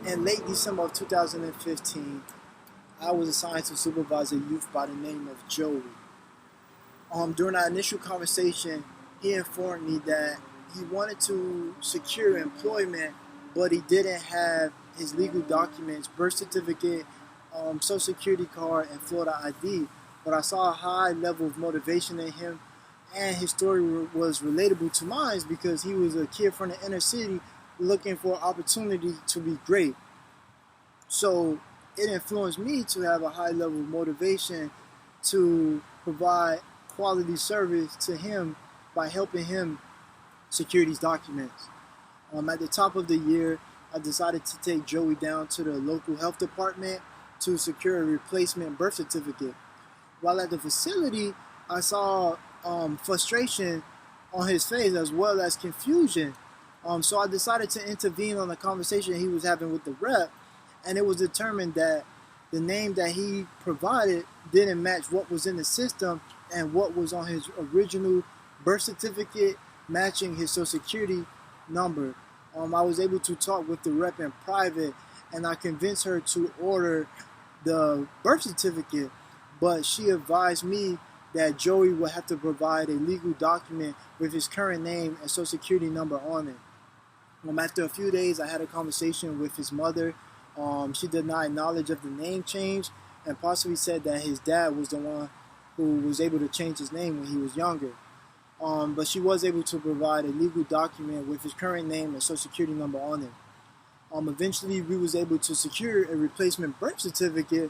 In late December of 2015, I was assigned to supervise a youth by the name of Joey. During our initial conversation, he informed me that he wanted to secure employment, but he didn't have his legal documents, birth certificate, social security card, and Florida ID. But I saw a high level of motivation in him, and his story was relatable to mine because he was a kid from the inner city looking for opportunity to be great. So it influenced me to have a high level of motivation to provide quality service to him by helping him secure these documents. At the top of the year, I decided to take Joey down to the local health department to secure a replacement birth certificate. While at the facility, I saw frustration on his face as well as confusion. So I decided to intervene on the conversation he was having with the rep, and it was determined that the name that he provided didn't match what was in the system and what was on his original birth certificate matching his social security number. I was able to talk with the rep in private, and I convinced her to order the birth certificate, but she advised me that Joey would have to provide a legal document with his current name and social security number on it. After a few days, I had a conversation with his mother. She denied knowledge of the name change and possibly said that his dad was the one who was able to change his name when he was younger. But she was able to provide a legal document with his current name and social security number on it. Eventually, we was able to secure a replacement birth certificate,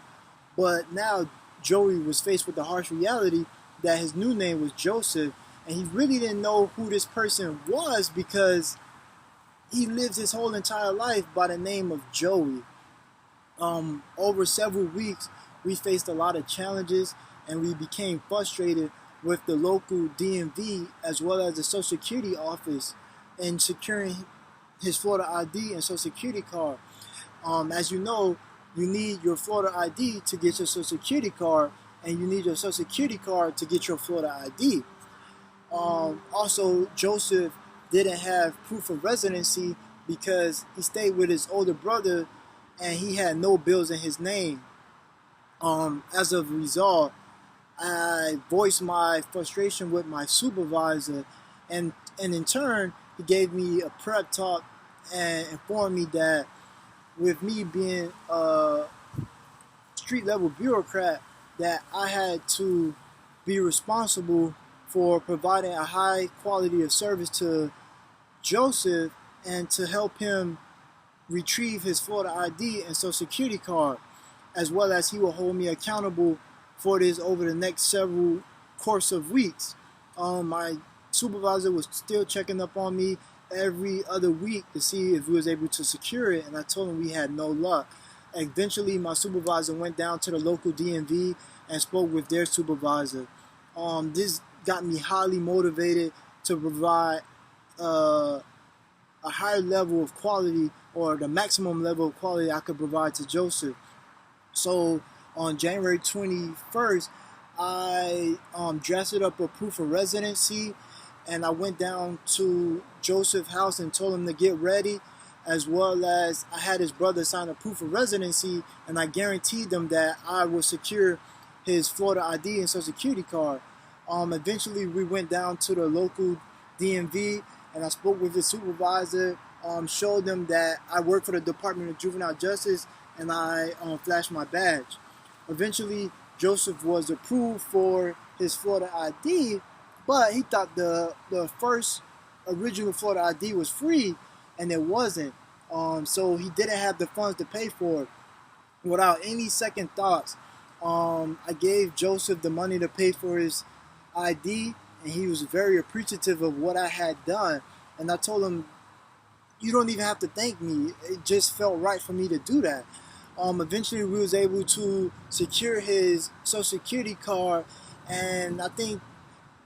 but now Joey was faced with the harsh reality that his new name was Joseph, and he really didn't know who this person was because he lived his whole entire life by the name of Joey. Over several weeks, we faced a lot of challenges, and we became frustrated with the local DMV as well as the Social Security office in securing his Florida ID and Social Security card. As you know, you need your Florida ID to get your Social Security card, and you need your Social Security card to get your Florida ID. Also, Joseph didn't have proof of residency because he stayed with his older brother and he had no bills in his name. As a result, I voiced my frustration with my supervisor, and in turn, he gave me a prep talk and informed me that with me being a street level bureaucrat, that I had to be responsible for providing a high quality of service to Joseph and to help him retrieve his Florida ID and Social Security card, as well as he will hold me accountable for this over the next several course of weeks. My supervisor was still checking up on me every other week to see if we was able to secure it, and I told him we had no luck. Eventually, my supervisor went down to the local DMV and spoke with their supervisor. This got me highly motivated to provide a higher level of quality, or the maximum level of quality I could provide to Joseph. So on January 21st, I drafted up a proof of residency, and I went down to Joseph's house and told him to get ready, as well as I had his brother sign a proof of residency, and I guaranteed them that I would secure his Florida ID and Social Security card. Eventually, we went down to the local DMV, and I spoke with his supervisor, showed them that I work for the Department of Juvenile Justice, and I flashed my badge. Eventually, Joseph was approved for his Florida ID, but he thought the first original Florida ID was free, and it wasn't. So he didn't have the funds to pay for it. Without any second thoughts, I gave Joseph the money to pay for his ID, and he was very appreciative of what I had done. And I told him, you don't even have to thank me. It just felt right for me to do that. Eventually, we was able to secure his Social Security card, and I think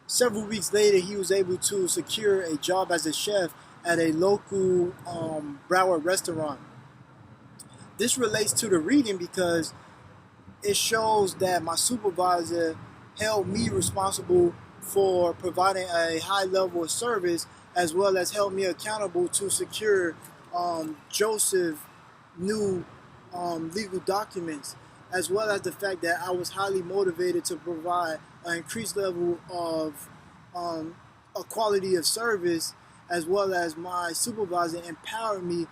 several weeks later, he was able to secure a job as a chef at a local Broward restaurant. This relates to the reading because it shows that my supervisor held me responsible for providing a high level of service, as well as held me accountable to secure Joseph new legal documents, as well as the fact that I was highly motivated to provide an increased level of a quality of service, as well as my supervisor empowered me